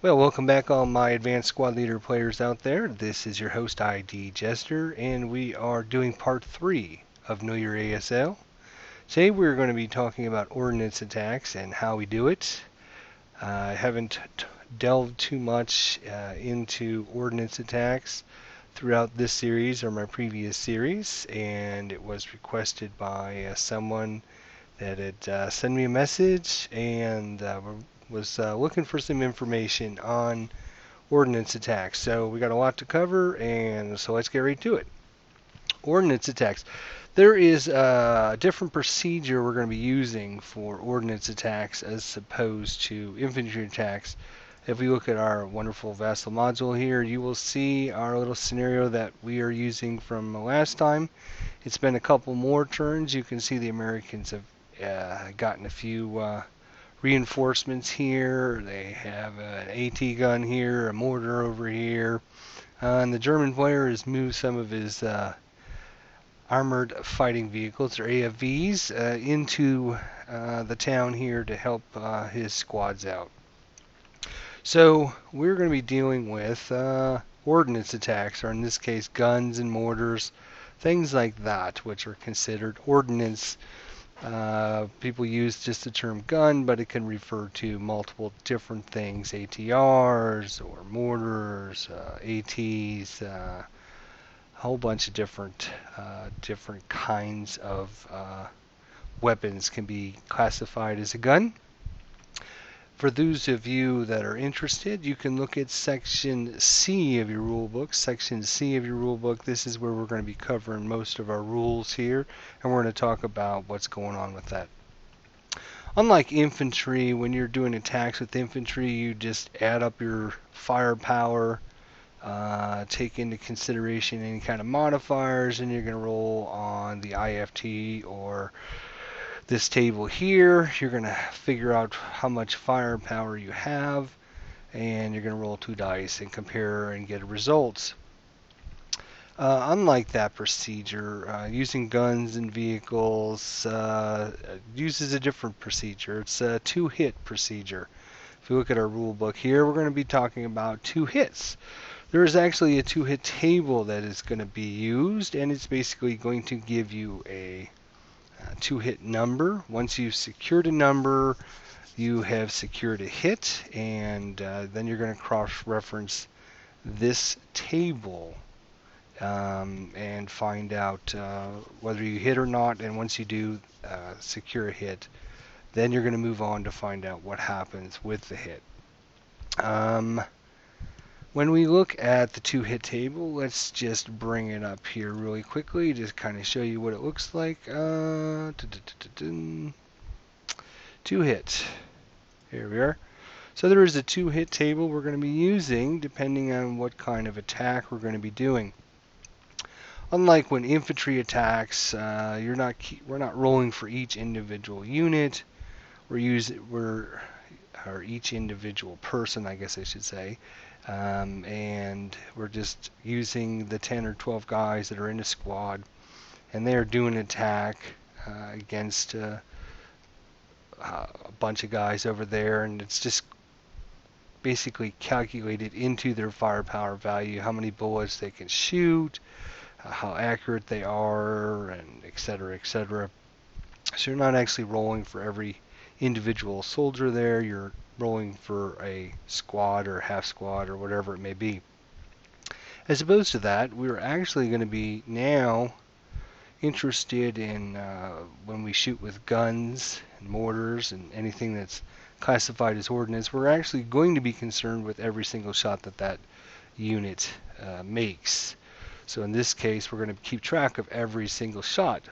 Well, welcome back all my advanced squad leader players out there. This is your host ID Jester, and we are doing part 3 of Know Your ASL. Today we're going to be talking about ordnance attacks and how we do it. I haven't delved too much into ordnance attacks throughout this series or my previous series, and it was requested by someone that had sent me a message and was looking for some information on ordnance attacks. So we got a lot to cover, and so let's get right to it. Ordnance attacks. There is a different procedure we're going to be using for ordnance attacks as opposed to infantry attacks. If we look at our wonderful Vassal module here, you will see our little scenario that we are using from last time. It's been a couple more turns. You can see the Americans have gotten a few reinforcements here. They have an AT gun here, a mortar over here. And the German player has moved some of his armored fighting vehicles, or AFVs, into the town here to help his squads out. So we're going to be dealing with ordnance attacks, or in this case guns and mortars, things like that, which are considered ordnance. People use just the term gun, but it can refer to multiple different things, ATRs or mortars, ATs, a whole bunch of different kinds of weapons can be classified as a gun. For those of you that are interested, you can look at Section C of your rulebook. Section C of your rulebook, this is where we're going to be covering most of our rules here, and we're going to talk about what's going on with that. Unlike infantry, when you're doing attacks with infantry, you just add up your firepower, take into consideration any kind of modifiers, and you're going to roll on the IFT or this table here. You're going to figure out how much firepower you have, and you're going to roll 2 dice and compare and get results. Unlike that procedure, using guns and vehicles uses a different procedure. It's a 2-hit procedure. If we look at our rule book here, we're going to be talking about 2 hits. There is actually a 2-hit table that is going to be used, and it's basically going to give you a 2-hit number. Once you've secured a number, you have secured a hit, and then you're going to cross-reference this table and find out whether you hit or not. And once you do secure a hit, then you're going to move on to find out what happens with the hit. When we look at the 2-hit table, let's just bring it up here really quickly, just kind of show you what it looks like. 2 hit. Here we are. So there is a 2-hit table we're going to be using depending on what kind of attack we're going to be doing. Unlike when infantry attacks, we're not rolling for each individual unit. Or each individual person, I guess I should say. And we're just using the 10 or 12 guys that are in a squad, and they're doing an attack against a bunch of guys over there, and it's just basically calculated into their firepower value, how many bullets they can shoot, how accurate they are, and etc., etc. So you're not actually rolling for every individual soldier there. You're rolling for a squad or half squad or whatever it may be. As opposed to that, we're actually going to be now interested in when we shoot with guns and mortars and anything that's classified as ordnance, we're actually going to be concerned with every single shot that unit makes. So in this case, we're going to keep track of every single shot.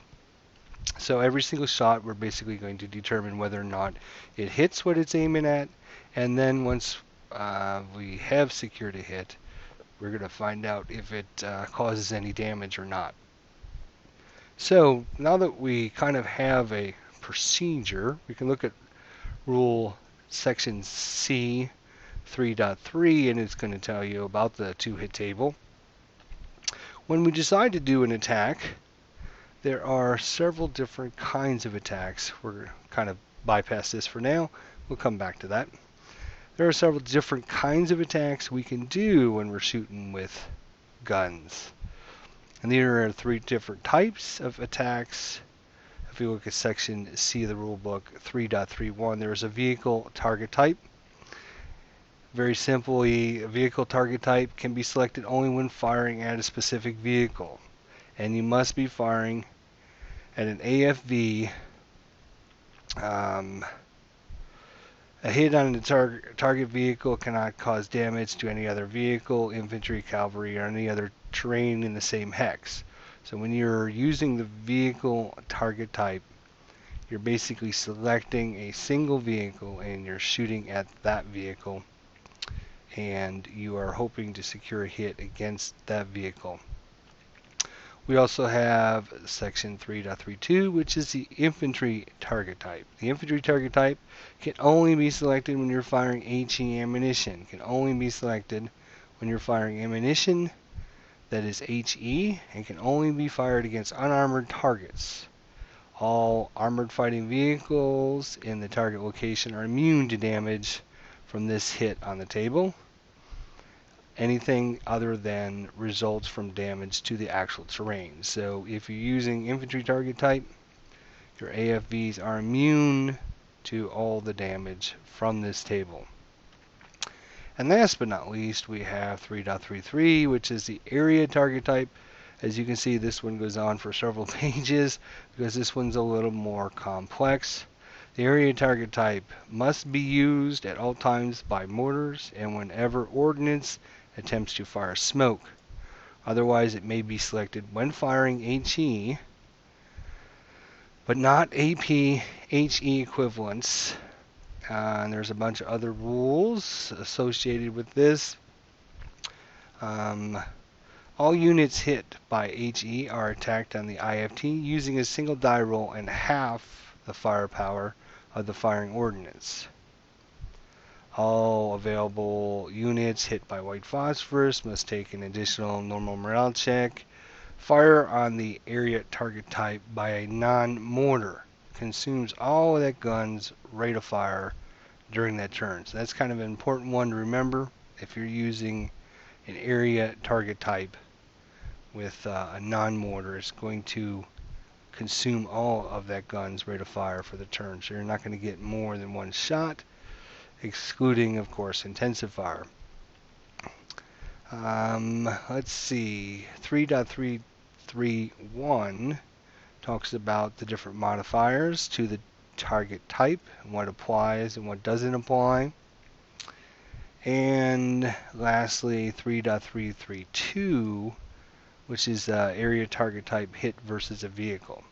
So every single shot, we're basically going to determine whether or not it hits what it's aiming at, and then once we have secured a hit, we're going to find out if it causes any damage or not. So now that we kind of have a procedure, we can look at rule section C 3.3, and it's going to tell you about the 2-hit table. When we decide to do an attack, there are several different kinds of attacks. We're going to kind of bypass this for now. We'll come back to that. There are several different kinds of attacks we can do when we're shooting with guns. And there are 3 different types of attacks. If you look at section C of the rulebook 3.31, there is a vehicle target type. Very simply, a vehicle target type can be selected only when firing at a specific vehicle. And you must be firing at an AFV. A hit on the target vehicle cannot cause damage to any other vehicle, infantry, cavalry, or any other terrain in the same hex. So when you're using the vehicle target type, you're basically selecting a single vehicle and you're shooting at that vehicle, and you are hoping to secure a hit against that vehicle. We also have section 3.32, which is the infantry target type. The infantry target type can only be selected when you're firing HE ammunition. Can only be selected when you're firing ammunition that is HE, and can only be fired against unarmored targets. All armored fighting vehicles in the target location are immune to damage from this hit on the table. Anything other than results from damage to the actual terrain. So if you're using infantry target type, your AFVs are immune to all the damage from this table. And last but not least, we have 3.33, which is the area target type. As you can see, this one goes on for several pages because this one's a little more complex. The area target type must be used at all times by mortars and whenever ordnance attempts to fire smoke. Otherwise, it may be selected when firing HE, but not AP HE equivalents. And there's a bunch of other rules associated with this. All units hit by HE are attacked on the IFT using a single die roll and half the firepower of the firing ordnance. All available units hit by white phosphorus must take an additional normal morale check. Fire on the area target type by a non-mortar consumes all of that gun's rate of fire during that turn. So that's kind of an important one to remember if you're using an area target type with a non-mortar. It's going to consume all of that gun's rate of fire for the turn. So you're not going to get more than one shot, excluding, of course, intensive fire. Let's see, 3.331 talks about the different modifiers to the target type, and what applies and what doesn't apply. And lastly, 3.332, which is area target type hit versus a vehicle.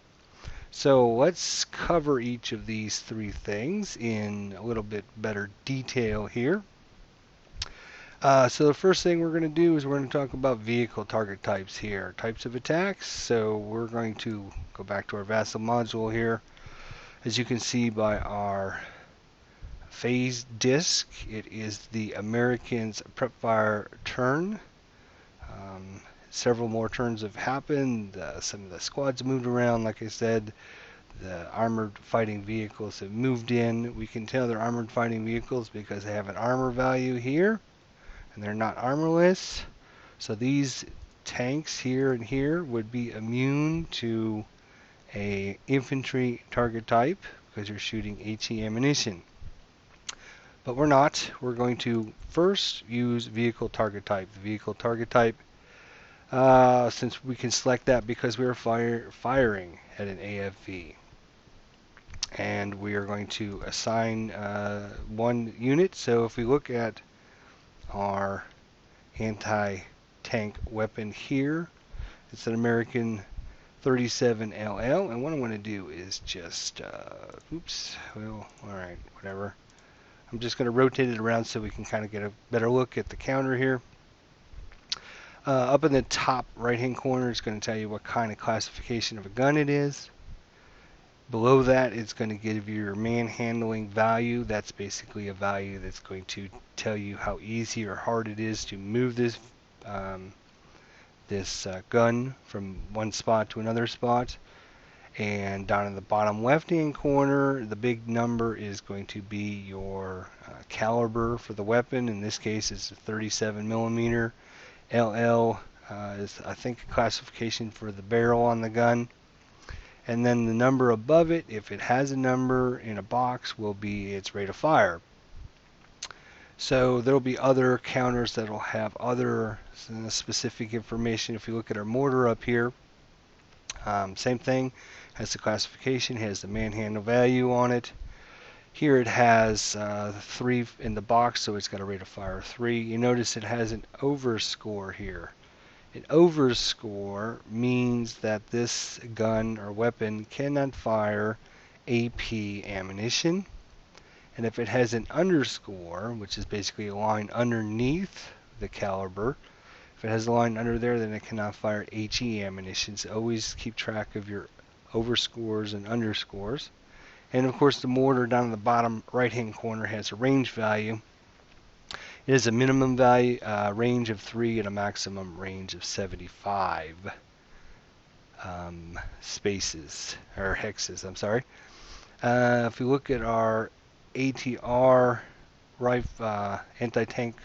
So let's cover each of these 3 things in a little bit better detail here. So the first thing we're going to do is we're going to talk about vehicle target types here. Types of attacks. So we're going to go back to our Vassal module here. As you can see by our phase disc, it is the Americans' prep fire turn. Several more turns have happened. Some of the squads moved around, like I said. The armored fighting vehicles have moved in. We can tell they're armored fighting vehicles because they have an armor value here, and they're not armorless. So these tanks here and here would be immune to a infantry target type because you're shooting HE ammunition. But we're not. We're going to first use vehicle target type. The vehicle target type, since we can select that because we're firing at an AFV. And we are going to assign 1 unit. So if we look at our anti-tank weapon here, it's an American 37 LL, and what I'm going to do is just alright, whatever. I'm just going to rotate it around so we can kind of get a better look at the counter here. Up in the top right hand corner, it's going to tell you what kind of classification of a gun it is. Below that, it's going to give you your manhandling value. That's basically a value that's going to tell you how easy or hard it is to move this gun from one spot to another spot. And down in the bottom left-hand corner, the big number is going to be your caliber for the weapon. In this case, it's a 37 millimeter. LL is, I think, a classification for the barrel on the gun. And then the number above it, if it has a number in a box, will be its rate of fire. So there will be other counters that will have other specific information. If you look at our mortar up here, same thing, has the classification, has the manhandle value on it. Here it has 3 in the box, so it's got a rate of fire 3. You notice it has an overscore here. An overscore means that this gun or weapon cannot fire AP ammunition. And if it has an underscore, which is basically a line underneath the caliber, if it has a line under there, then it cannot fire HE ammunition. So always keep track of your overscores and underscores. And of course, the mortar down in the bottom right-hand corner has a range value. It has a minimum value range of 3 and a maximum range of 75 spaces or hexes. I'm sorry. If you look at our ATR rifle anti-tank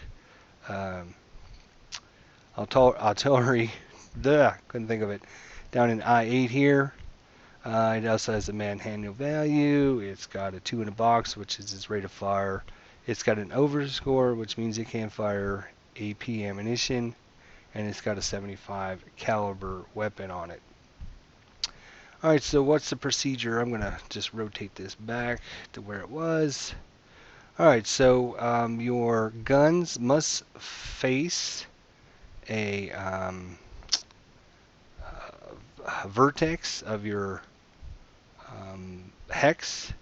artillery, couldn't think of it, down in I-8 here. It also has a manhandle value. It's got a 2 in a box, which is its rate of fire. It's got an overscore, which means it can't fire AP ammunition, and it's got a 75 caliber weapon on it. Alright, so what's the procedure? I'm going to just rotate this back to where it was. Alright, so your guns must face a vertex of your hex.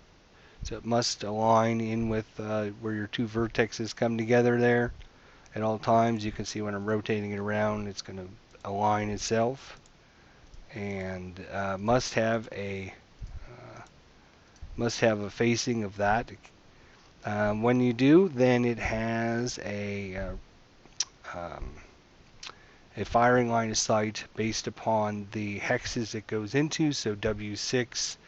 So it must align in with where your 2 vertexes come together there at all times. You can see when I'm rotating it around, it's going to align itself. And must have a facing of that. When you do, then it has a firing line of sight based upon the hexes it goes into. So W6,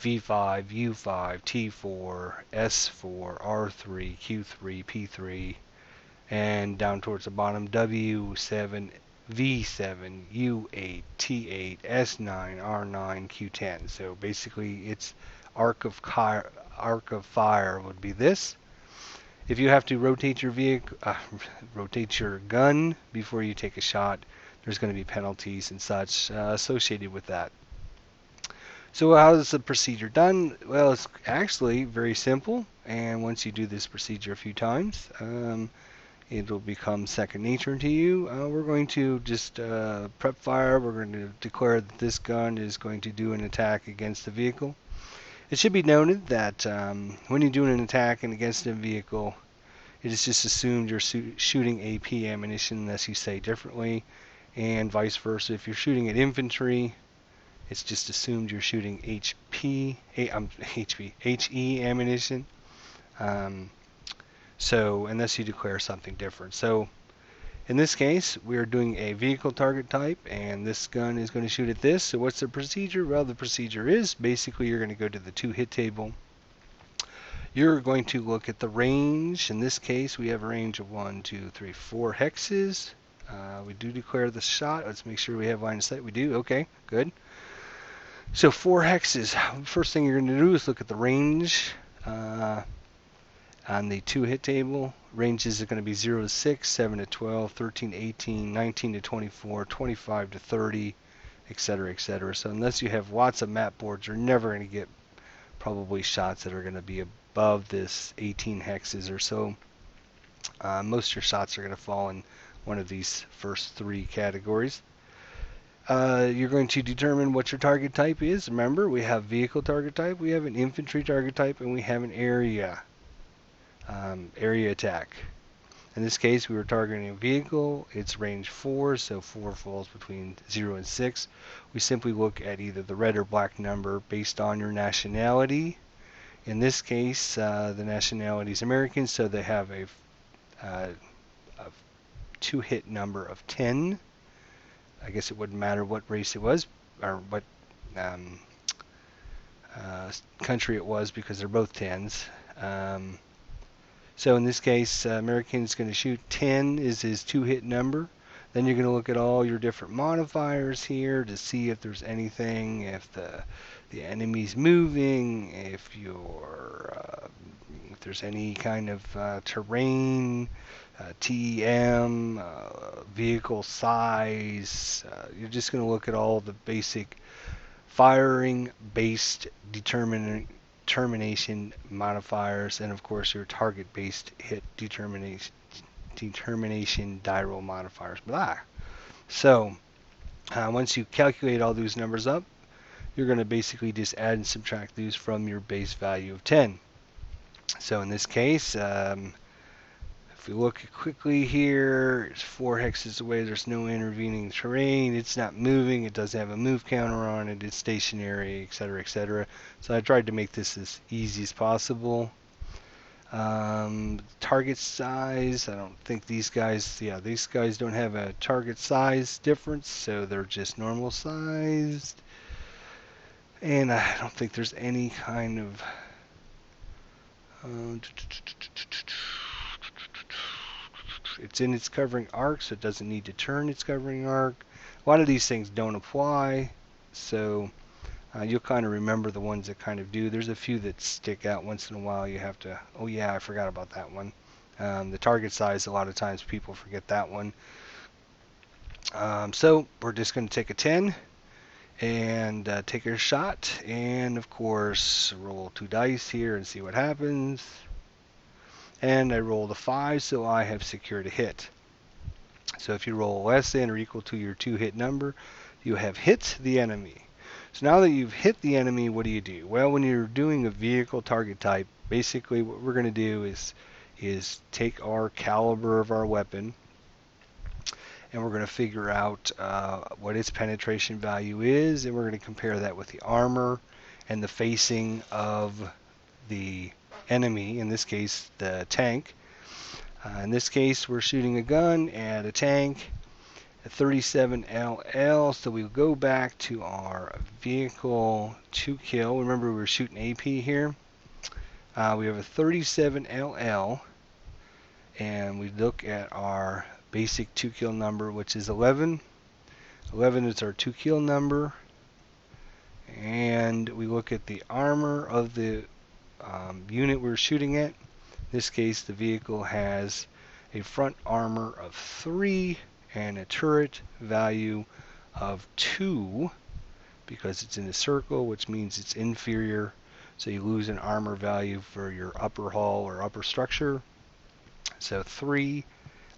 V5, U5, T4, S4, R3, Q3, P3, and down towards the bottom, W7, V7, U8, T8, S9, R9, Q10. So basically its arc of fire would be this. If you have to rotate your rotate your gun before you take a shot, there's going to be penalties and such associated with that. So how is the procedure done? Well, it's actually very simple, and once you do this procedure a few times, it will become second nature to you. We're going to just prep fire. We're going to declare that this gun is going to do an attack against the vehicle. It should be noted that when you're doing an attack against a vehicle, it is just assumed you're shooting AP ammunition unless you say differently, and vice versa. If you're shooting at infantry, it's just assumed you're shooting HE ammunition. So unless you declare something different. So in this case, we are doing a vehicle target type, and this gun is going to shoot at this. So what's the procedure? Well, the procedure is basically you're going to go to the 2-hit table. You're going to look at the range. In this case, we have a range of 1, 2, 3, 4 hexes. We do declare the shot. Let's make sure we have line of sight. We do. Okay, good. So 4 hexes. First thing you're going to do is look at the range on the 2-hit table. Ranges are going to be 0 to 6, 7 to 12, 13 to 18, 19 to 24, 25 to 30, etc., etc. So unless you have lots of map boards, you're never going to get probably shots that are going to be above this 18 hexes or so. Most of your shots are going to fall in one of these first 3 categories. You're going to determine what your target type is. Remember, we have vehicle target type, we have an infantry target type, and we have an area attack. In this case, we were targeting a vehicle. It's range 4, so 4 falls between 0 and 6. We simply look at either the red or black number based on your nationality. In this case, the nationality is American, so they have a 2-hit number of 10. I guess it wouldn't matter what race it was, or what country it was, because they're both 10s. So in this case, American's going to shoot 10 is his 2-hit number. Then you're going to look at all your different modifiers here to see if there's anything, if the enemy's moving, if there's any kind of terrain, TEM, vehicle size. You're just going to look at all the basic firing-based determination modifiers, and of course your target-based hit determination die roll modifiers. Blah. So once you calculate all those numbers up, you're going to basically just add and subtract these from your base value of 10. So in this case, if we look quickly here, it's 4 hexes away, there's no intervening terrain, it's not moving, it doesn't have a move counter on it, it's stationary, etc., etc. So I tried to make this as easy as possible. Target size, I don't think these guys don't have a target size difference, so they're just normal sized. And I don't think there's any kind of it's in its covering arc, so it doesn't need to turn its covering arc. A lot of these things don't apply, so you'll kind of remember the ones that kind of do. There's a few that stick out once in a while. You have to, oh yeah, I forgot about that one. The target size, a lot of times people forget that one. So we're just going to take a 10 and take a shot, and of course roll 2 dice here and see what happens. And I rolled a 5, so I have secured a hit. So if you roll less than or equal to your 2-hit number, you have hit the enemy. So now that you've hit the enemy, what do you do? Well, when you're doing a vehicle target type, basically what we're going to do is take our caliber of our weapon, and we're going to figure out what its penetration value is, and we're going to compare that with the armor and the facing of the enemy, in this case the tank. In this case we're shooting a gun at a tank at 37 LL, so we'll go back to our vehicle to kill. Remember, we were shooting AP here. We have a 37 LL, and we look at our basic 2-kill number, which is 11. 11 is our 2-kill number, and we look at the armor of the unit we're shooting at. In this case, the vehicle has a front armor of 3 and a turret value of 2, because it's in a circle, which means it's inferior, so you lose an armor value for your upper hull or upper structure. So 3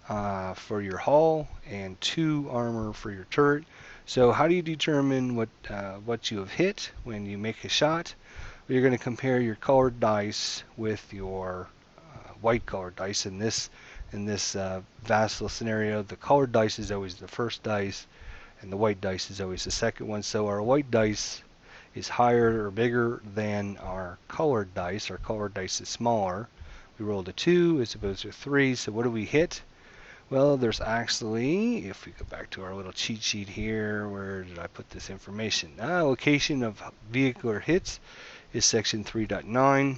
for your hull and 2 armor for your turret. So how do you determine what you have hit when you make a shot? Well, you're going to compare your colored dice with your white colored dice. In this Vassal scenario, the colored dice is always the first dice, and the white dice is always the second one. So our white dice is higher or bigger than our colored dice. Our colored dice is smaller. We rolled a 2 as opposed to a 3. So what do we hit? Well, there's actually, if we go back to our little cheat sheet here, where did I put this information? Location of vehicular hits is section 3.9.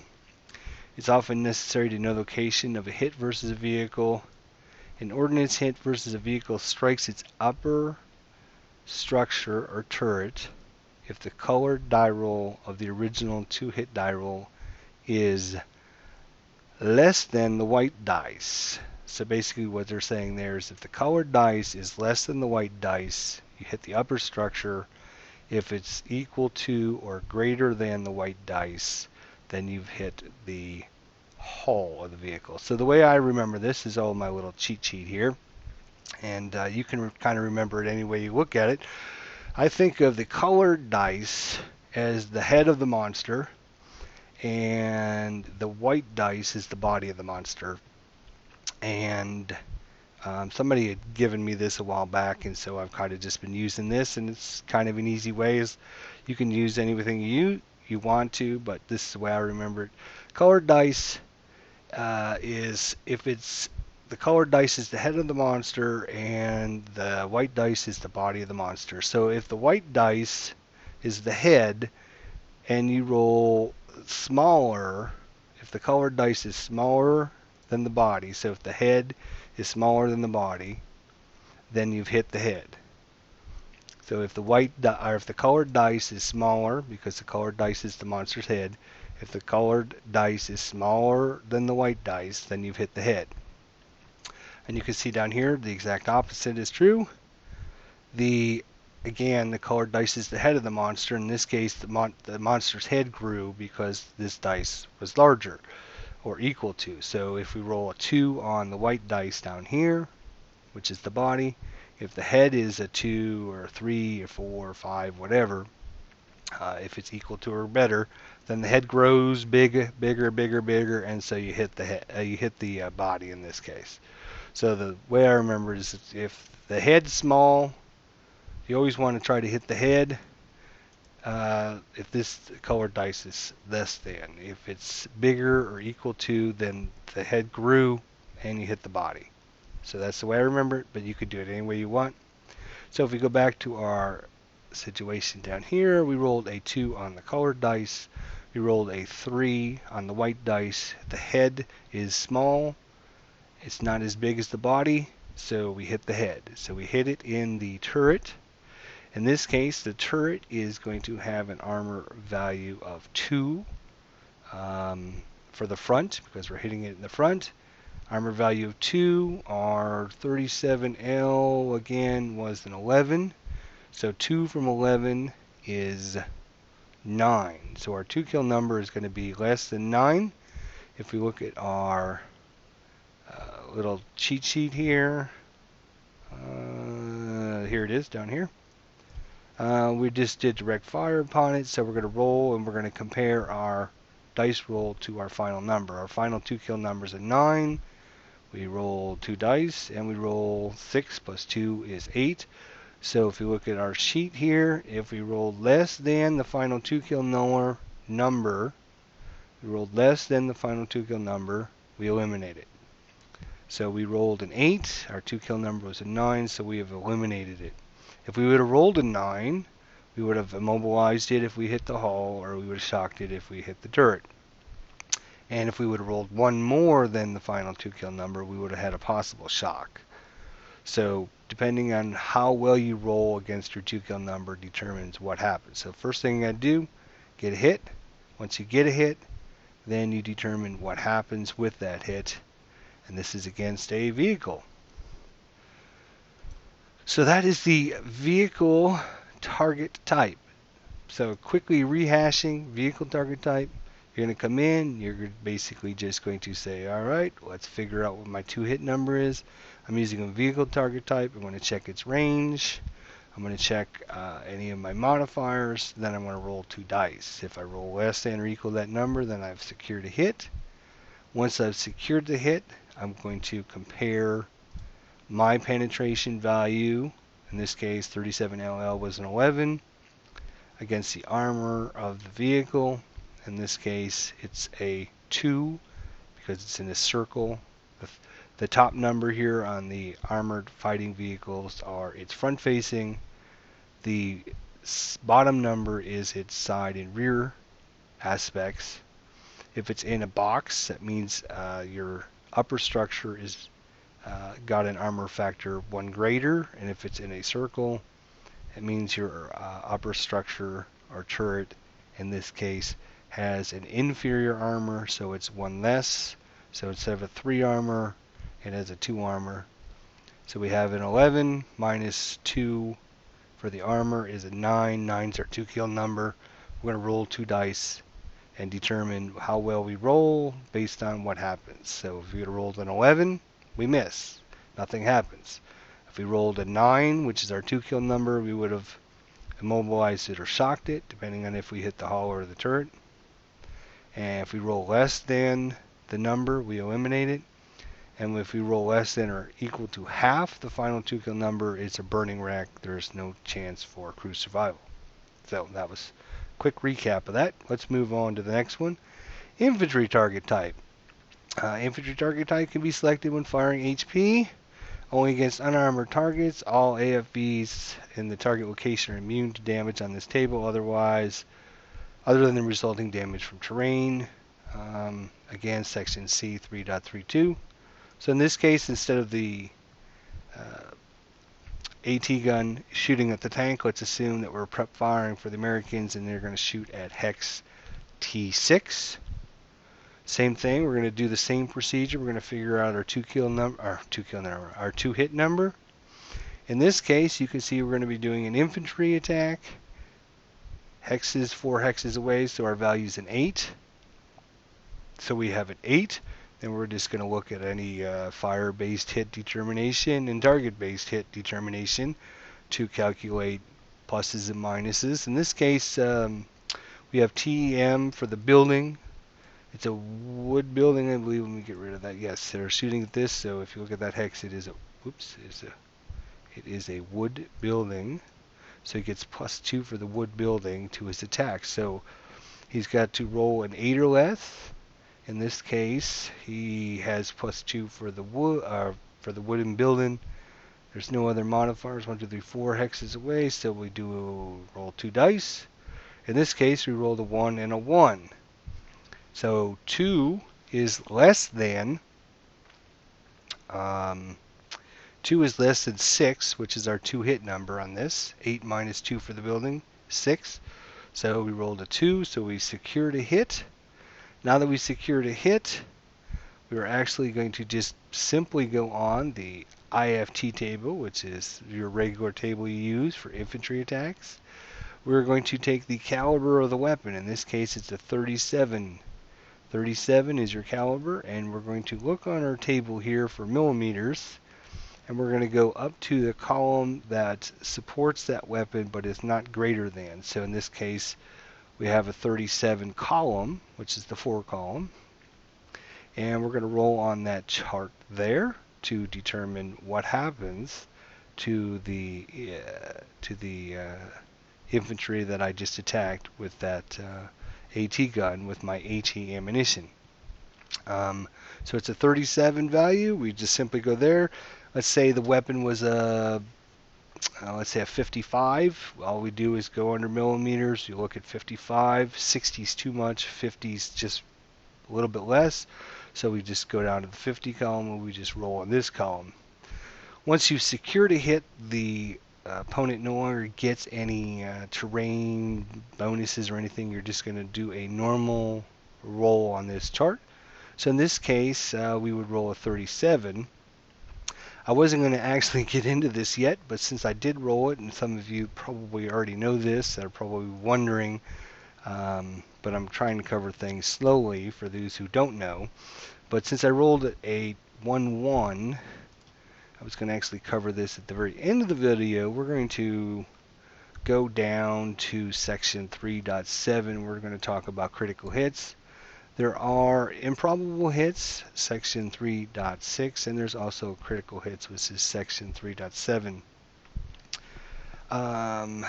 It's often necessary to know the location of a hit versus a vehicle. An ordnance hit versus a vehicle strikes its upper structure or turret if the colored die roll of the original 2-hit die roll is less than the white dice. So basically what they're saying there is if the colored dice is less than the white dice, you hit the upper structure. If it's equal to or greater than the white dice, then you've hit the hull of the vehicle. So the way I remember this is all my little cheat sheet here, and you can kind of remember it any way you look at it. I think of the colored dice as the head of the monster, and the white dice is the body of the monster. And somebody had given me this a while back, and so I've kind of just been using this, and it's kind of an easy way. Is you can use anything you want to, but this is the way I remember it. Colored dice is if it's the colored dice is the head of the monster, and the white dice is the body of the monster. So if the white dice is the head, and you roll smaller, if the colored dice is smaller than the body, so if the head is smaller than the body, then you've hit the head. So if the if the colored dice is smaller, because the colored dice is the monster's head, if the colored dice is smaller than the white dice, then you've hit the head. And you can see down here the exact opposite is true. Again, the colored dice is the head of the monster. In this case, the monster's head grew because this dice was larger or equal to. So if we roll a 2 on the white dice down here, which is the body, if the head is a 2 or a 3 or 4 or 5, whatever, if it's equal to or better, then the head grows bigger, bigger, and so you hit the head, you hit the body in this case. So the way I remember is if the head's small, you always want to try to hit the head. If this colored dice is less than, if it's bigger or equal to, then the head grew and you hit the body. So that's the way I remember it, but you could do it any way you want. So if we go back to our situation down here, we rolled a 2 on the colored dice. We rolled a 3 on the white dice. The head is small. It's not as big as the body, so we hit the head. So we hit it in the turret. In this case, the turret is going to have an armor value of 2 for the front, because we're hitting it in the front. Armor value of 2, our 37L again was an 11. So 2 from 11 is 9. So our 2 kill number is going to be less than 9. If we look at our little cheat sheet here, here it is down here. We just did direct fire upon it, so we're going to roll and we're going to compare our dice roll to our final number. Our final 2 kill number is a 9. We roll 2 dice and we roll 6 plus 2 is 8. So if you look at our sheet here, if we roll less than the final 2 kill number, we rolled less than the final 2 kill number, we eliminate it. So we rolled an 8, our 2 kill number was a 9, so we have eliminated it. If we would have rolled a 9, we would have immobilized it if we hit the hull, or we would have shocked it if we hit the turret. And if we would have rolled one more than the final 2 kill number, we would have had a possible shock. So depending on how well you roll against your 2 kill number determines what happens. So first thing you got to do, get a hit. Once you get a hit, then you determine what happens with that hit. And this is against a vehicle. So that is the vehicle target type. So quickly rehashing vehicle target type. You're going to come in, you're basically just going to say, all right, let's figure out what my 2 hit number is. I'm using a vehicle target type. I'm going to check its range. I'm going to check any of my modifiers. Then I'm going to roll 2 dice. If I roll less than or equal to that number, then I've secured a hit. Once I've secured the hit, I'm going to compare my penetration value. In this case, 37LL was an 11 against the armor of the vehicle. In this case, it's a 2 because it's in a circle. The top number here on the armored fighting vehicles are its front facing. The bottom number is its side and rear aspects. If it's in a box, that means your upper structure is got an armor factor 1 greater, and if it's in a circle, it means your upper structure or turret, in this case, has an inferior armor, so it's 1 less. So instead of a 3 armor, it has a 2 armor. So we have an 11 minus 2 for the armor is a 9. 9's our 2 kill number. We're going to roll 2 dice and determine how well we roll based on what happens. So if we would have rolled an 11, we miss. Nothing happens. If we rolled a 9, which is our 2 kill number, we would have immobilized it or shocked it, depending on if we hit the hull or the turret. And if we roll less than the number, we eliminate it. And if we roll less than or equal to half the final 2 kill number, it's a burning wreck. There's no chance for crew survival. So that was a quick recap of that. Let's move on to the next one. Infantry target type. Infantry target type can be selected when firing HP. Only against unarmored targets. All AFBs in the target location are immune to damage on this table. Otherwise, other than the resulting damage from terrain. Again, section C 3.32. So in this case, instead of the AT gun shooting at the tank, let's assume that we're prep firing for the Americans and they're going to shoot at hex T6. Same thing, we're going to do the same procedure. We're going to figure out our our two hit number. In this case, you can see we're going to be doing an infantry attack. Hexes, 4 hexes away, so our value is an 8. So we have an 8. Then we're just going to look at any fire-based hit determination and target-based hit determination to calculate pluses and minuses. In this case, we have TEM for the building. It's a wood building, I believe. Let me get rid of that. Yes, they're shooting at this. So if you look at that hex, it is a wood building. So he gets +2 for the wood building to his attack. So he's got to roll an 8 or less. In this case, he has +2 for the wooden building. There's no other modifiers. 1, 2, 3, 4 hexes away. So we do roll 2 dice. In this case, we rolled a 1 and a 1. So 2 is less than 2 is less than 6, which is our 2 hit number on this. 8 minus 2 for the building, 6. So we rolled a 2, so we secured a hit. Now that we secured a hit, we're actually going to just simply go on the IFT table, which is your regular table you use for infantry attacks. We're going to take the caliber of the weapon. In this case, it's a 37. 37 is your caliber, and we're going to look on our table here for millimeters. And we're going to go up to the column that supports that weapon but is not greater than. So in this case, we have a 37 column, which is the 4 column. And we're going to roll on that chart there to determine what happens to the infantry that I just attacked with that AT gun with my AT ammunition. So it's a 37 value. We just simply go there. Let's say the weapon was let's say a 55. All we do is go under millimeters. You look at 55. 60 is too much. 50 is just a little bit less. So we just go down to the 50 column and we just roll in this column. Once you've secured a hit, the opponent no longer gets any terrain bonuses or anything. You're just going to do a normal roll on this chart. So in this case, we would roll a 37. I wasn't going to actually get into this yet, but since I did roll it, and some of you probably already know this, are probably wondering, but I'm trying to cover things slowly for those who don't know. But since I rolled a 1-1, I was going to actually cover this at the very end of the video. We're going to go down to section 3.7. We're going to talk about critical hits. There are improbable hits, section 3.6, and there's also critical hits, which is section 3.7. A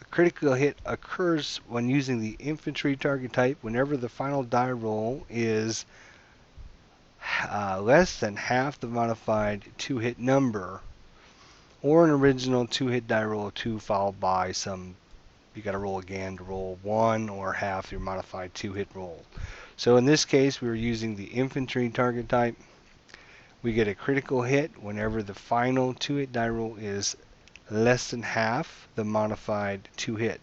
critical hit occurs when using the infantry target type whenever the final die roll is less than half the modified 2-hit number, or an original 2-hit die roll of 2 followed by some, you got to roll again to roll 1 or half your modified 2-hit roll. So in this case, we were using the infantry target type. We get a critical hit whenever the final 2-hit die roll is less than half the modified 2-hit.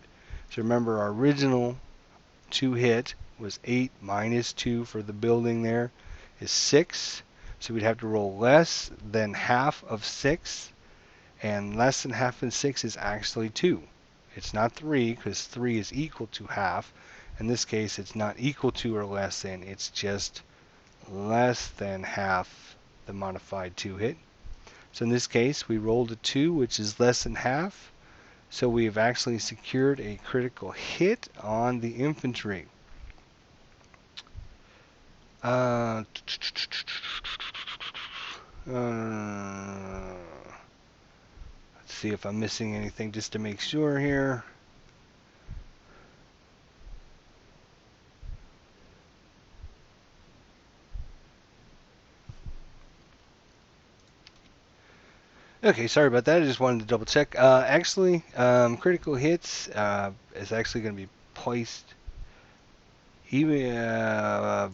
So remember, our original 2-hit was 8 minus 2 for the building there is 6. So we'd have to roll less than half of 6. And less than half of 6 is actually 2. It's not 3, because 3 is equal to half. In this case, it's not equal to or less than, it's just less than half the modified 2-hit. So in this case, we rolled a 2, which is less than half. So we have actually secured a critical hit on the infantry. Let's see if I'm missing anything just to make sure here. Okay, sorry about that. I just wanted to double check. Actually, critical hits is actually going to be placed Even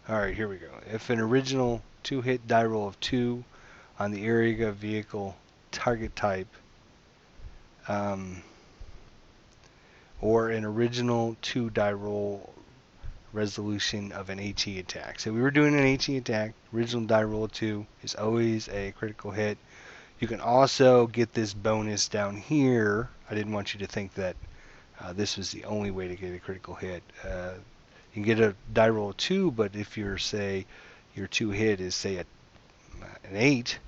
all right, here we go. If an original two-hit die roll of 2 on the area of vehicle target type, um, or an original 2 die roll resolution of an HE attack. So we were doing an HE attack. Original die roll of 2 is always a critical hit. You can also get this bonus down here. I didn't want you to think that this was the only way to get a critical hit. You can get a die roll of 2, but if you're, say, your 2 hit is, say, an 8,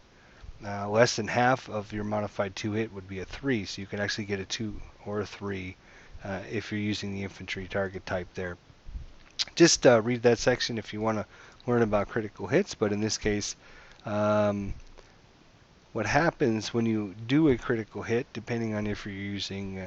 less than half of your modified 2 hit would be a 3, so you can actually get a 2 or a 3 if you're using the infantry target type there. Just read that section if you want to learn about critical hits, but in this case, what happens when you do a critical hit, depending on if you're using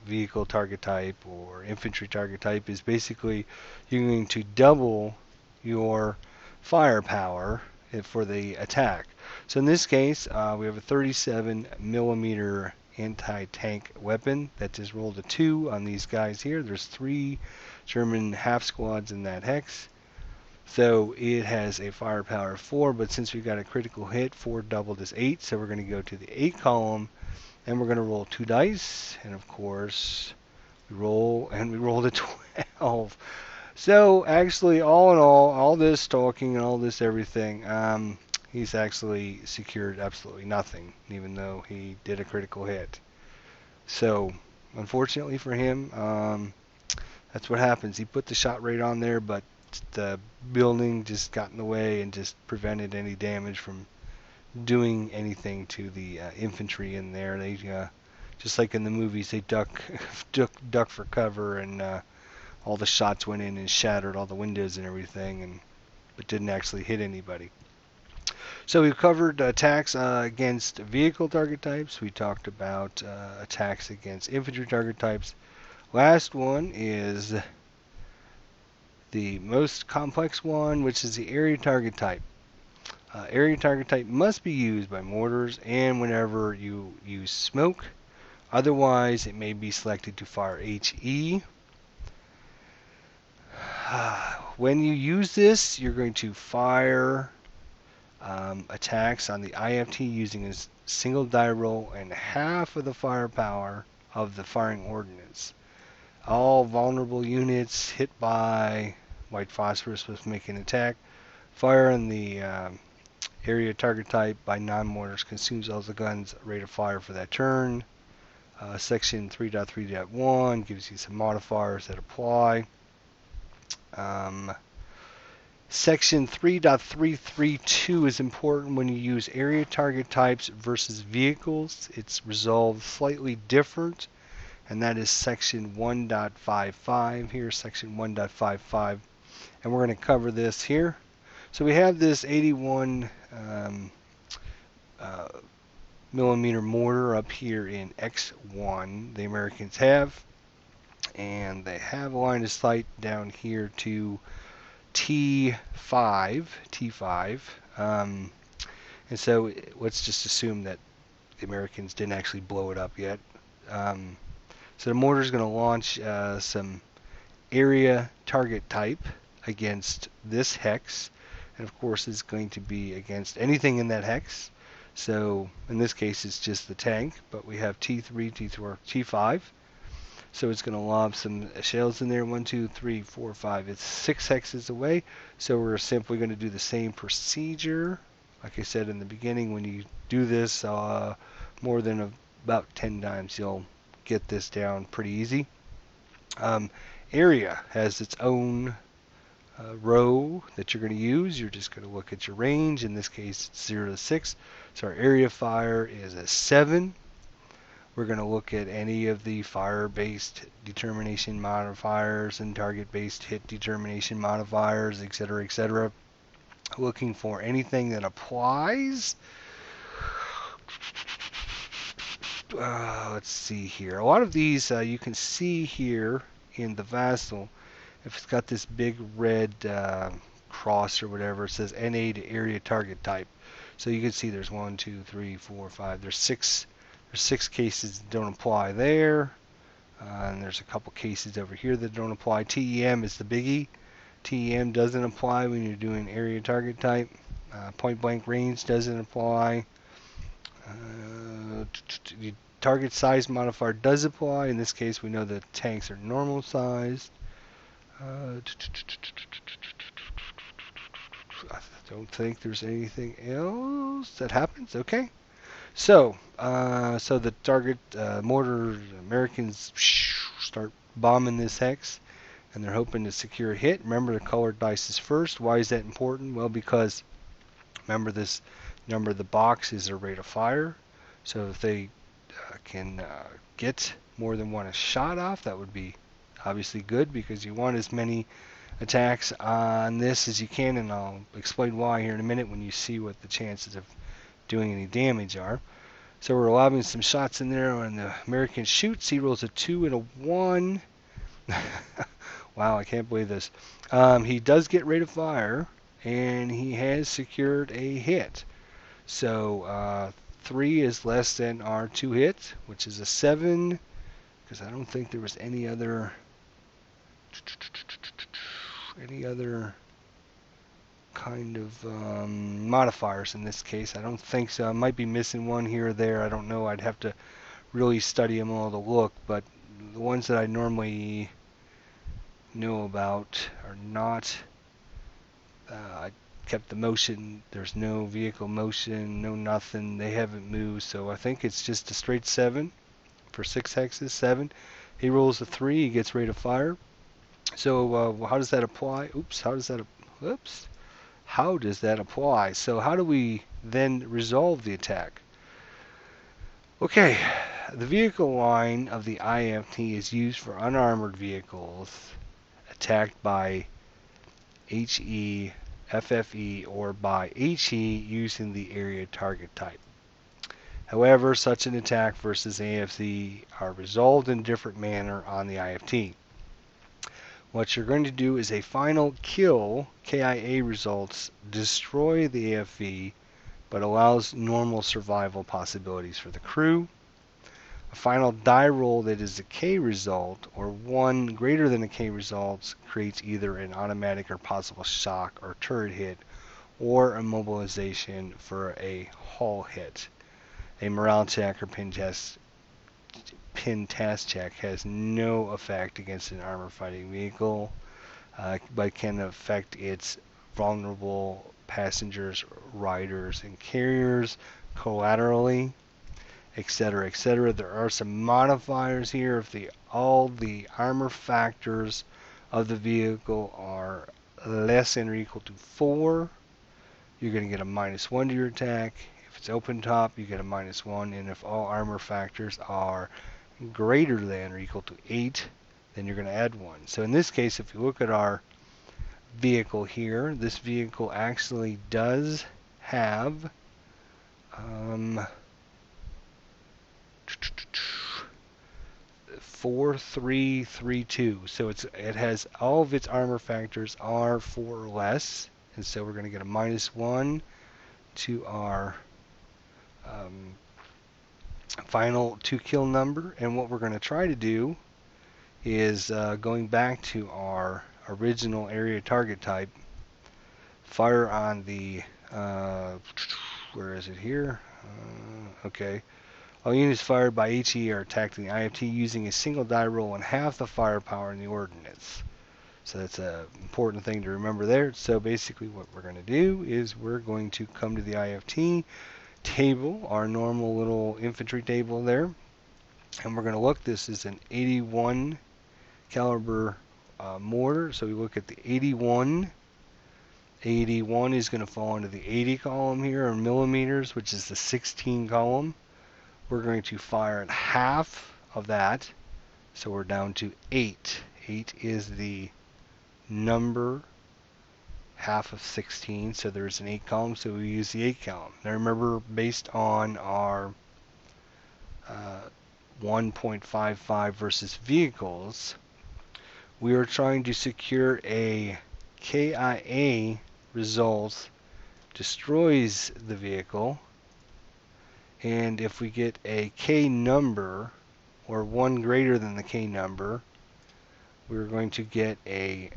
vehicle target type or infantry target type, is basically you're going to double your firepower for the attack. So in this case, we have a 37 millimeter anti-tank weapon that just rolled a 2 on these guys here. There's 3 German half squads in that hex. So it has a firepower of 4, but since we got a critical hit, 4 doubled is 8, so we're going to go to the 8 column, and we're going to roll 2 dice, and of course, we rolled a 12. So actually, all in all this talking and all this everything, he's actually secured absolutely nothing, even though he did a critical hit. So, unfortunately for him, that's what happens. He put the shot rate on there, but the building just got in the way and just prevented any damage from doing anything to the infantry in there. They just like in the movies, they duck for cover, and all the shots went in and shattered all the windows and everything, but didn't actually hit anybody. So we've covered attacks against vehicle target types. We talked about attacks against infantry target types. Last one is the most complex one, which is the area target type. Area target type must be used by mortars and whenever you use smoke. Otherwise, it may be selected to fire HE. When you use this, you're going to fire attacks on the IFT using a single die roll and half of the firepower of the firing ordnance. All vulnerable units hit by white phosphorus must make an attack. Fire on the area target type by non-mortars consumes all the gun's rate of fire for that turn. Section 3.3.1 gives you some modifiers that apply. Section 3.332 is important when you use area target types versus vehicles. It's resolved slightly different, and that is section 1.55 here, section 1.55, and we're going to cover this here. So we have this 81 millimeter mortar up here in X1 the Americans have, and they have a line of sight down here to T5, and so let's just assume that the Americans didn't actually blow it up yet. So the mortar is going to launch some area target type against this hex, and of course it's going to be against anything in that hex. So in this case it's just the tank, but we have T3, T4, T5. So it's going to lob some shells in there. 1, 2, 3, 4, 5. It's 6 hexes away. So we're simply going to do the same procedure. Like I said in the beginning, when you do this more than about 10 times, you'll get this down pretty easy. Area has its own row that you're going to use. You're just going to look at your range. In this case, it's 0 to 6. So our area fire is a 7. We're going to look at any of the fire-based determination modifiers and target-based hit determination modifiers, etc., etc. Looking for anything that applies. Let's see here. A lot of these you can see here in the Vassal. If it's got this big red cross or whatever, it says NA to area target type. So you can see there's 1, 2, 3, 4, 5. There's 6 cases that don't apply there. And there's a couple cases over here that don't apply. TEM is the biggie. TEM doesn't apply when you're doing area target type. Point blank range doesn't apply. The target size modifier does apply. In this case, we know that tanks are normal sized. I don't think there's anything else that happens. Okay. So the target mortar Americans start bombing this hex, and they're hoping to secure a hit. Remember, the colored dice is first. Why is that important? Well, because remember this number of the box is their rate of fire. So if they can get more than one shot off, that would be obviously good, because you want as many attacks on this as you can, and I'll explain why here in a minute when you see what the chances of doing any damage are. So we're lobbing some shots in there, and the American shoots. He rolls a 2 and a 1. Wow, I can't believe this. He does get rate of fire, and he has secured a hit. So 3 is less than our 2 hits, which is a 7, because I don't think there was any other kind of modifiers in this case. I don't think so. I might be missing one here or there. I don't know. I'd have to really study them all to look, but the ones that I normally know about are not. I kept the motion. There's no vehicle motion, no nothing. They haven't moved, so I think it's just a straight 7 for 6 hexes. 7. He rolls a 3. He gets rate of fire. So how does that apply? How does that apply? So how do we then resolve the attack? Okay, the vehicle line of the IFT is used for unarmored vehicles attacked by HE, FFE, or by HE using the area target type. However, such an attack versus AFC are resolved in a different manner on the IFT. What you're going to do is a final kill, KIA results, destroy the AFV, but allows normal survival possibilities for the crew. A final die roll that is a K result, or one greater than a K results, creates either an automatic or possible shock or turret hit, or a mobilization for a hull hit. A morale check or pin task check has no effect against an armor fighting vehicle, but can affect its vulnerable passengers, riders, and carriers collaterally, etc., etc. There are some modifiers here. If all the armor factors of the vehicle are less than or equal to 4, you're going to get a -1 to your attack. If it's open top, you get a -1, and if all armor factors are greater than or equal to 8, then you're going to add 1. So in this case, if you look at our vehicle here, this vehicle actually does have 4, 3, 3, 2. So it has all of its armor factors are 4 or less, and so we're going to get a -1 to our final 2 kill number. And what we're going to try to do is going back to our original area target type, fire on the where is it here? Okay. All units fired by HE are attacked in the IFT using a single die roll and half the firepower in the ordnance. So that's an important thing to remember there. So basically what we're going to do is we're going to come to the IFT table, our normal little infantry table there, and we're going to look. This is an 81 caliber mortar, so we look at the 81. 81 is going to fall into the 80 column here in millimeters, which is the 16 column. We're going to fire at half of that, so we're down to 8. 8 is the number, half of 16, so there's an 8 column, so we use the 8 column. Now remember, based on our 1.55 versus vehicles, we are trying to secure a KIA result destroys the vehicle, and if we get a K number or 1 greater than the K number, we're going to get a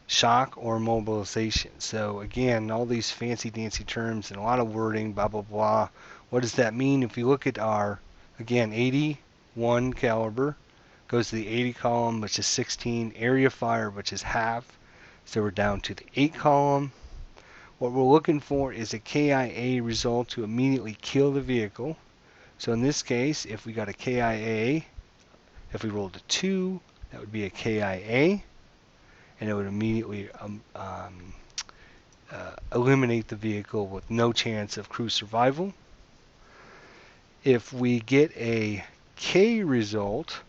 shock or mobilization. So again, all these fancy dancy terms and a lot of wording, blah blah blah. What does that mean? If you look at our, again, 81 caliber goes to the 80 column, which is 16, area fire, which is half, so we're down to the 8 column. What we're looking for is a KIA result to immediately kill the vehicle. So in this case, if we got a KIA, if we rolled a 2, that would be a KIA, and it would immediately eliminate the vehicle with no chance of crew survival. If we get a K result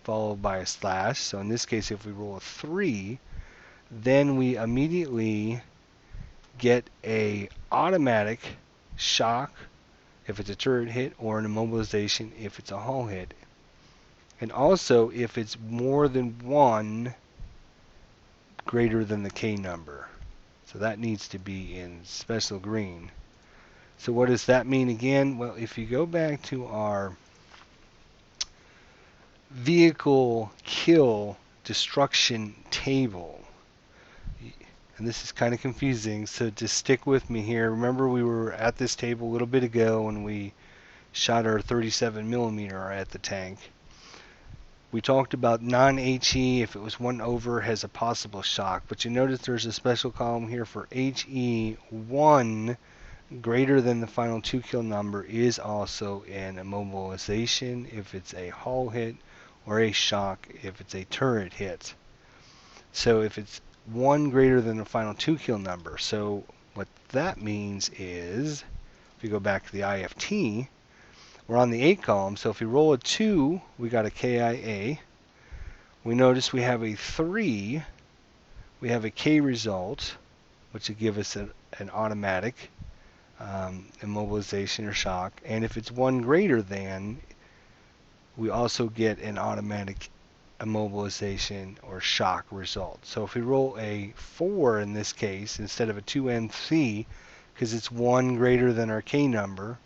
followed by a slash, so in this case if we roll a 3, then we immediately get a automatic shock if it's a turret hit, or an immobilization if it's a hull hit. And also if it's more than 1 greater than the K number. So that needs to be in special green. So what does that mean again? Well, if you go back to our vehicle kill destruction table, and this is kind of confusing, so just stick with me here. Remember, we were at this table a little bit ago when we shot our 37 millimeter at the tank. We talked about non-HE, if it was 1 over, has a possible shock, but you notice there's a special column here for HE. 1 greater than the final 2 kill number is also an immobilization if it's a hull hit, or a shock if it's a turret hit. So if it's 1 greater than the final 2 kill number, so what that means is, if you go back to the IFT, we're on the 8 column, so if we roll a 2, we got a KIA. We notice we have a 3, we have a K result, which would give us an automatic immobilization or shock. And if it's 1 greater than, we also get an automatic immobilization or shock result. So if we roll a 4 in this case, instead of a 2NC, because it's 1 greater than our K number,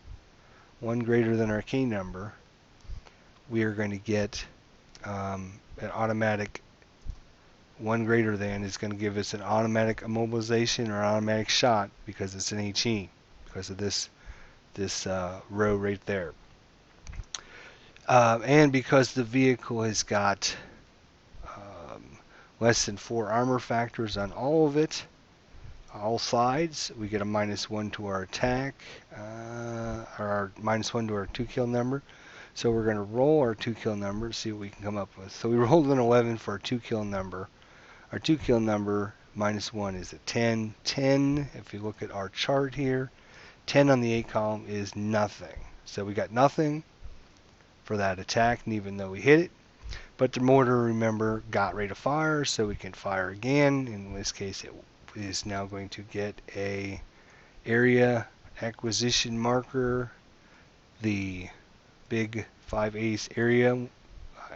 1 greater than our K number, we are going to get an automatic 1 greater than is going to give us an automatic immobilization or automatic shot because it's an HE, because of this row right there. And because the vehicle has got less than 4 armor factors on all of it, all sides, we get a -1 to our attack, or -1 to our 2 kill number. So we're going to roll our 2 kill number, see what we can come up with. So we rolled an 11 for our 2 kill number. Our 2 kill number -1 is a 10. 10, if you look at our chart here, 10 on the 8 column is nothing. So we got nothing for that attack, and even though we hit it. But the mortar, remember, got rate of fire, so we can fire again. In this case, it is now going to get a area acquisition marker, the big 5/8 area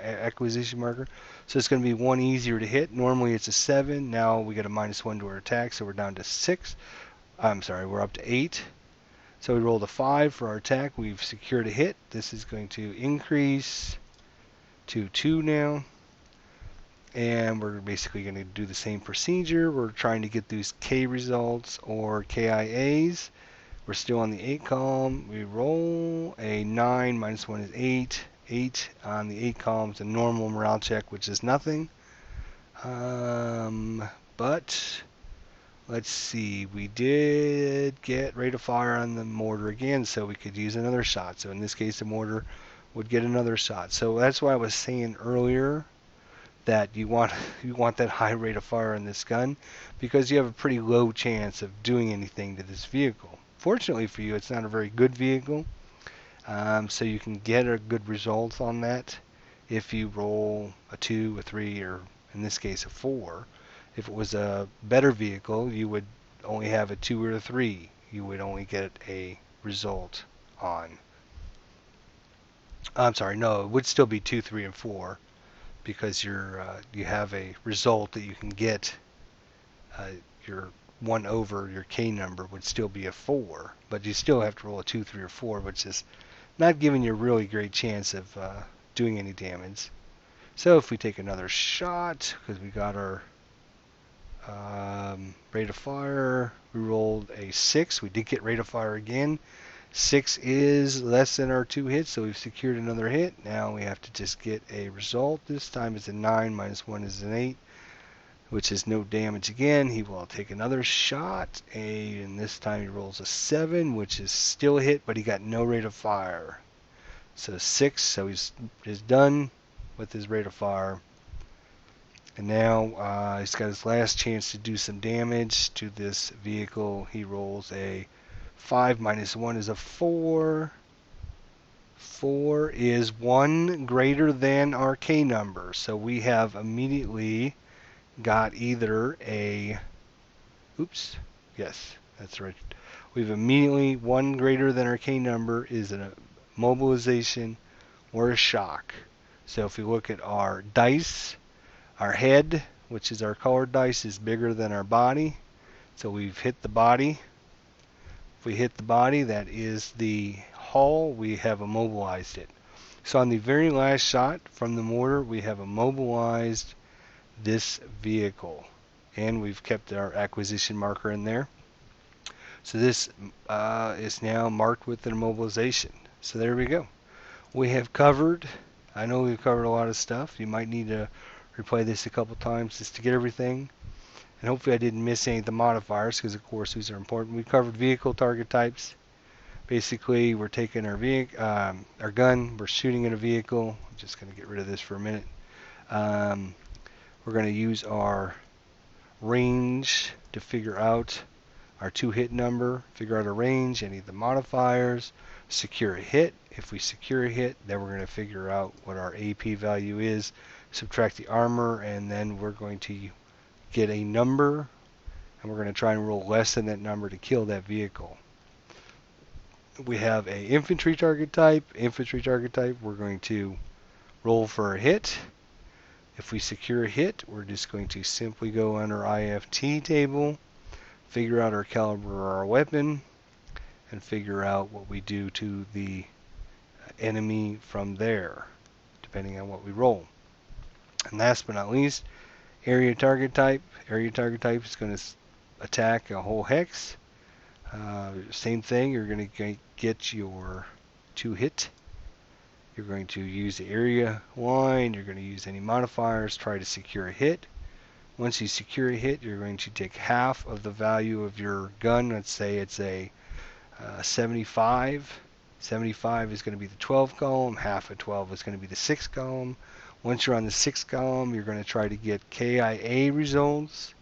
acquisition marker. So it's going to be 1 easier to hit. Normally it's a 7. Now we get a -1 to our attack, so we're down to 6. I'm sorry, we're up to 8. So we rolled a 5 for our attack. We've secured a hit. This is going to increase to 2 now. And we're basically going to do the same procedure. We're trying to get these K results or KIAs. We're still on the 8 column. We roll a 9, -1 is 8. 8 on the 8 column is a normal morale check, which is nothing. But let's see, we did get rate of fire on the mortar again, so we could use another shot. So in this case, the mortar would get another shot. So that's why I was saying earlier that you want that high rate of fire on this gun, because you have a pretty low chance of doing anything to this vehicle. Fortunately for you, it's not a very good vehicle, so you can get a good result on that if you roll a 2, a 3, or in this case a 4. If it was a better vehicle, you would only have a 2 or a 3. You would only get a result on. I'm sorry, no, it would still be 2, 3, and 4, because you have a result that you can get. Your 1 over your K number would still be a 4, but you still have to roll a 2, 3, or 4, which is not giving you a really great chance of doing any damage. So if we take another shot, because we got our rate of fire, we rolled a 6. We did get rate of fire again. 6 is less than our 2 hits, so we've secured another hit. Now we have to just get a result. This time it's a 9, minus 1 is an 8, which is no damage again. He will take another shot, and this time he rolls a 7, which is still a hit, but he got no rate of fire. So 6, so he's done with his rate of fire. And now he's got his last chance to do some damage to this vehicle. He rolls a 5, minus 1 is a 4. 4 is 1 greater than our K number. So we have immediately got either a, oops, yes, that's right. We've immediately, 1 greater than our K number is a mobilization or a shock. So if we look at our dice, our head, which is our colored dice, is bigger than our body. So we've hit the body. If we hit the body, that is the hull, we have immobilized it. So on the very last shot from the mortar, we have immobilized this vehicle. And we've kept our acquisition marker in there. So this is now marked with an immobilization. So there we go. We have covered, I know we've covered a lot of stuff. You might need to replay this a couple times just to get everything. And hopefully I didn't miss any of the modifiers, because of course these are important. We covered vehicle target types. Basically, we're taking our gun, we're shooting at a vehicle. I'm just going to get rid of this for a minute. We're going to use our range to figure out our 2 hit number, figure out our range, any of the modifiers, secure a hit. If we secure a hit, then we're going to figure out what our AP value is, subtract the armor, and then we're going to get a number, and we're going to try and roll less than that number to kill that vehicle. We have a infantry target type. Infantry target type, we're going to roll for a hit. If we secure a hit, we're just going to simply go under IFT table, figure out our caliber of our weapon, and figure out what we do to the enemy from there, depending on what we roll. And last but not least, area target type. Area target type is going to attack a whole hex. Same thing, you're going to get your 2 hit. You're going to use the area line, you're going to use any modifiers, try to secure a hit. Once you secure a hit, you're going to take half of the value of your gun. Let's say it's a 75. 75 is going to be the 12 column, half of 12 is going to be the 6 column. Once you're on the 6th column, you're going to try to get KIA results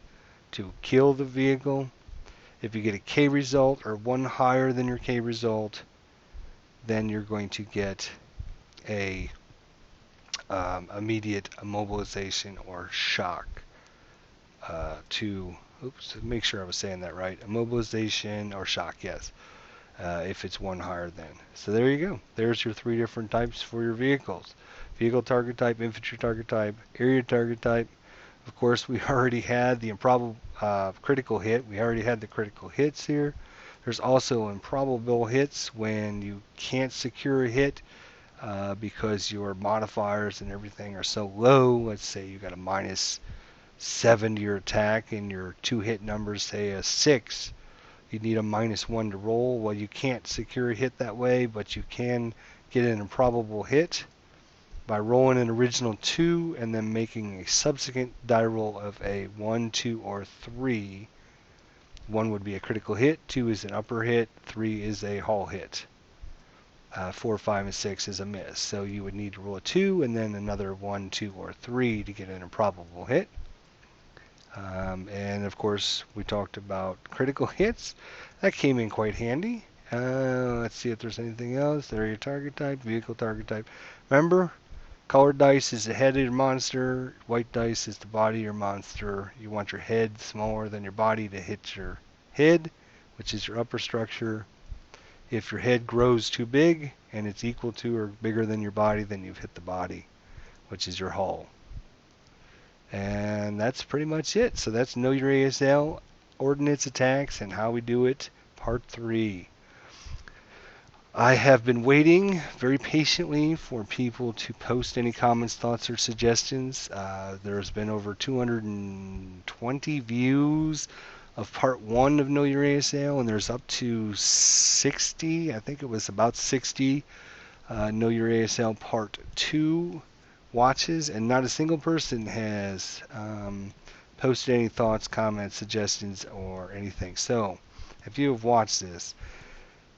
to kill the vehicle. If you get a K result or 1 higher than your K result, then you're going to get a immediate immobilization or shock to, oops, make sure I was saying that right, immobilization or shock, yes, if it's 1 higher than. So there you go. There's your 3 different types for your vehicles. Vehicle target type, infantry target type, area target type. Of course, we already had the improbable critical hit. We already had the critical hits here. There's also improbable hits when you can't secure a hit because your modifiers and everything are so low. Let's say you got a -7 to your attack and your 2 hit numbers say a 6. You need a -1 to roll. Well, you can't secure a hit that way, but you can get an improbable hit by rolling an original 2 and then making a subsequent die roll of a 1, 2, or 3. 1 would be a critical hit, 2 is an upper hit, 3 is a hull hit. 4, 5, and 6 is a miss. So you would need to roll a 2 and then another 1, 2, or 3 to get an improbable hit. And of course, we talked about critical hits. That came in quite handy. Let's see if there's anything else. Area target type, vehicle target type. Remember, colored dice is the head of your monster. White dice is the body of your monster. You want your head smaller than your body to hit your head, which is your upper structure. If your head grows too big and it's equal to or bigger than your body, then you've hit the body, which is your hull. And that's pretty much it. So that's Know Your ASL, Ordnance Attacks, and How We Do It, Part 3. I have been waiting very patiently for people to post any comments, thoughts, or suggestions. There's been over 220 views of part 1 of Know Your ASL, and there's up to 60, I think it was about 60 Know Your ASL part 2 watches, and not a single person has posted any thoughts, comments, suggestions, or anything. So, if you have watched this,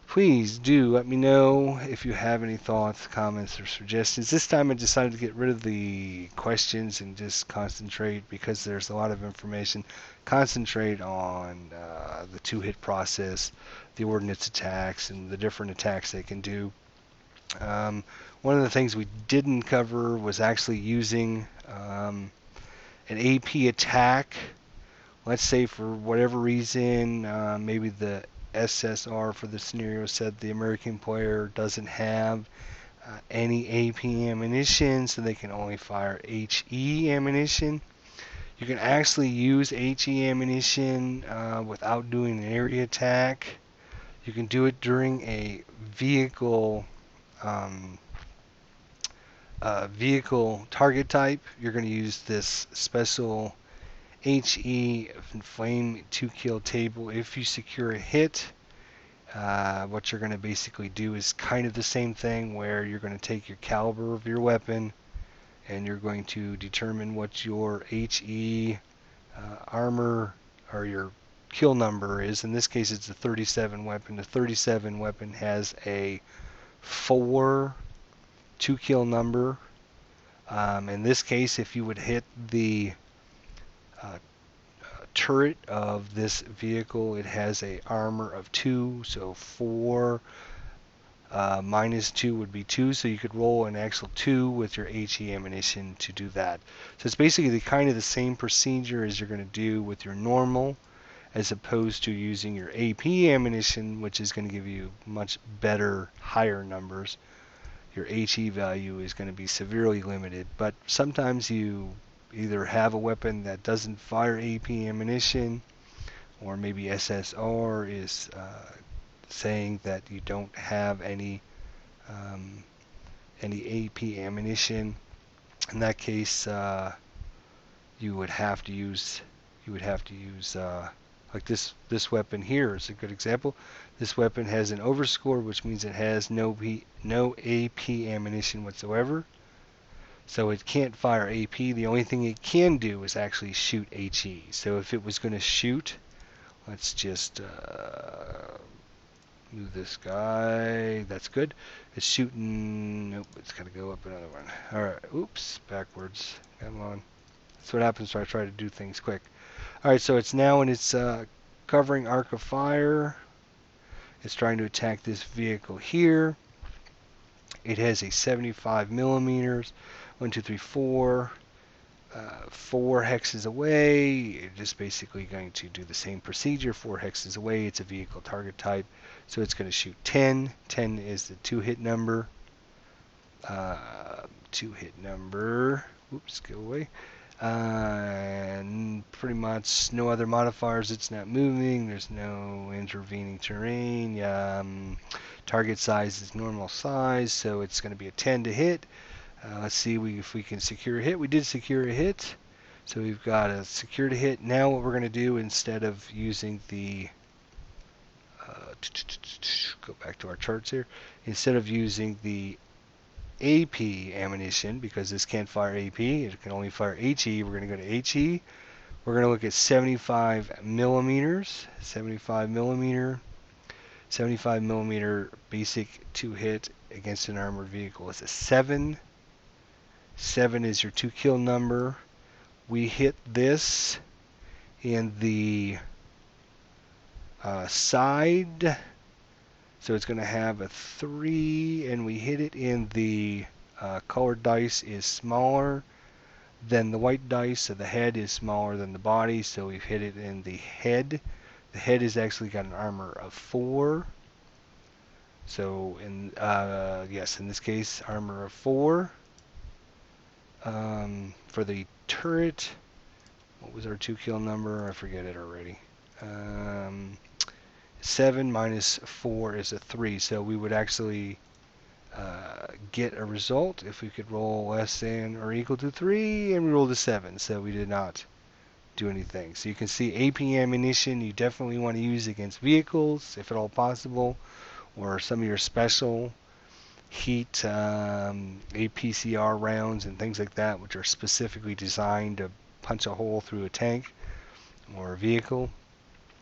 please do let me know if you have any thoughts, comments, or suggestions. This time I decided to get rid of the questions and just concentrate, because there's a lot of information, concentrate on the two-hit process, the ordnance attacks, and the different attacks they can do. One of the things we didn't cover was actually using an AP attack. Let's say for whatever reason, maybe the SSR for the scenario said the American player doesn't have any AP ammunition, so they can only fire HE ammunition. You can actually use HE ammunition without doing an area attack. You can do it during a vehicle vehicle target type. You're going to use this special HE Flame 2-kill table. If you secure a hit, what you're going to basically do is kind of the same thing, where you're going to take your caliber of your weapon and you're going to determine what your HE armor or your kill number is. In this case, it's a 37 weapon. The 37 weapon has a 4 2-kill number. In this case, if you would hit the turret of this vehicle, it has a armor of 2, so 4 minus 2 would be 2, so you could roll an actual 2 with your HE ammunition to do that. So it's basically kind of the same procedure as you're going to do with your normal, as opposed to using your AP ammunition, which is going to give you much better, higher numbers. Your HE value is going to be severely limited, but sometimes you either have a weapon that doesn't fire AP ammunition, or maybe SSR is saying that you don't have any AP ammunition. In that case, you would have to use like this weapon here is a good example. This weapon has an overscore, which means it has no AP ammunition whatsoever. So it can't fire AP. The only thing it can do is actually shoot HE. So if it was going to shoot, let's just move this guy. That's good. It's shooting. Nope, it's got to go up another one. All right. Oops, backwards. Come on. That's what happens when I try to do things quick. All right, so it's now in its covering arc of fire. It's trying to attack this vehicle here. It has a 75 millimeters. 1, 2, 3, 4. 4 hexes away. You're just basically going to do the same procedure. 4 hexes away. It's a vehicle target type, so it's going to shoot 10. 10 is the 2-hit number. 2-hit number. Oops, go away. And pretty much no other modifiers. It's not moving. There's no intervening terrain. Target size is normal size, so it's going to be a 10 to hit. Let's see if we can secure a hit. We did secure a hit, so we've got a secured hit. Now what we're going to do, instead of using the go back to our charts here, instead of using the AP ammunition, because this can't fire AP, it can only fire HE, we're going to go to HE. We're going to look at 75 millimeters, 75 millimeter basic 2-hit against an armored vehicle. It's a 7. 7 is your 2-kill number. We hit this in the side, so it's going to have a 3, and we hit it in the colored dice is smaller than the white dice, so the head is smaller than the body, so we've hit it in the head. The head has actually got an armor of 4. So in yes, in this case, armor of 4. For the turret, what was our 2-kill number? I forget it already. 7 minus 4 is a 3, so we would actually get a result if we could roll less than or equal to 3, and we rolled a 7, so we did not do anything. So you can see AP ammunition you definitely want to use against vehicles, if at all possible, or some of your special heat APCR rounds and things like that, which are specifically designed to punch a hole through a tank or a vehicle.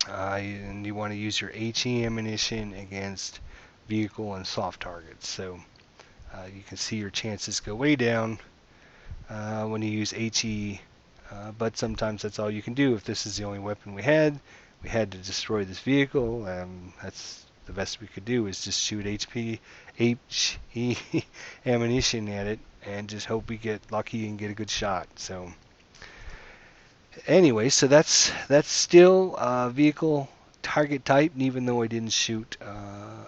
And you want to use your HE ammunition against vehicle and soft targets. So you can see your chances go way down when you use HE, but sometimes that's all you can do. If this is the only weapon we had to destroy this vehicle. That's the best we could do, is just shoot HE ammunition at it and just hope we get lucky and get a good shot. So anyway, so that's still vehicle target type, and even though I didn't shoot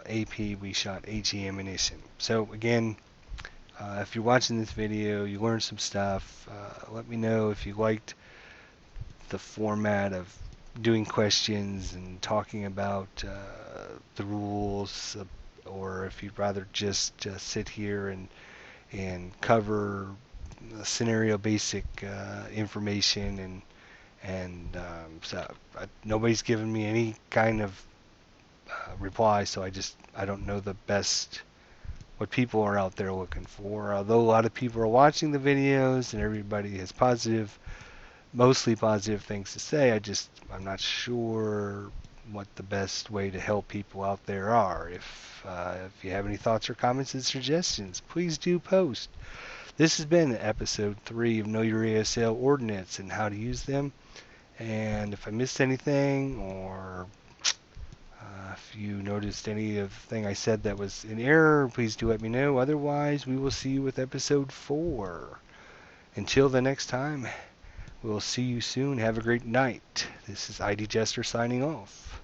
AP, we shot HE ammunition. So again, if you're watching this video, you learned some stuff. Let me know if you liked the format of doing questions and talking about the rules, or if you'd rather just sit here and cover scenario basic information. So nobody's given me any kind of reply, so I don't know the best what people are out there looking for. Although a lot of people are watching the videos and everybody has mostly positive things to say, I'm not sure what the best way to help people out there are. If you have any thoughts or comments and suggestions, please do post. This has been episode 3 of Know Your ASL Ordnance and how to use them. And if I missed anything, or if you noticed anything I said that was in error, please do let me know. Otherwise, we will see you with episode 4. Until the next time, we'll see you soon. Have a great night. This is ID Jester signing off.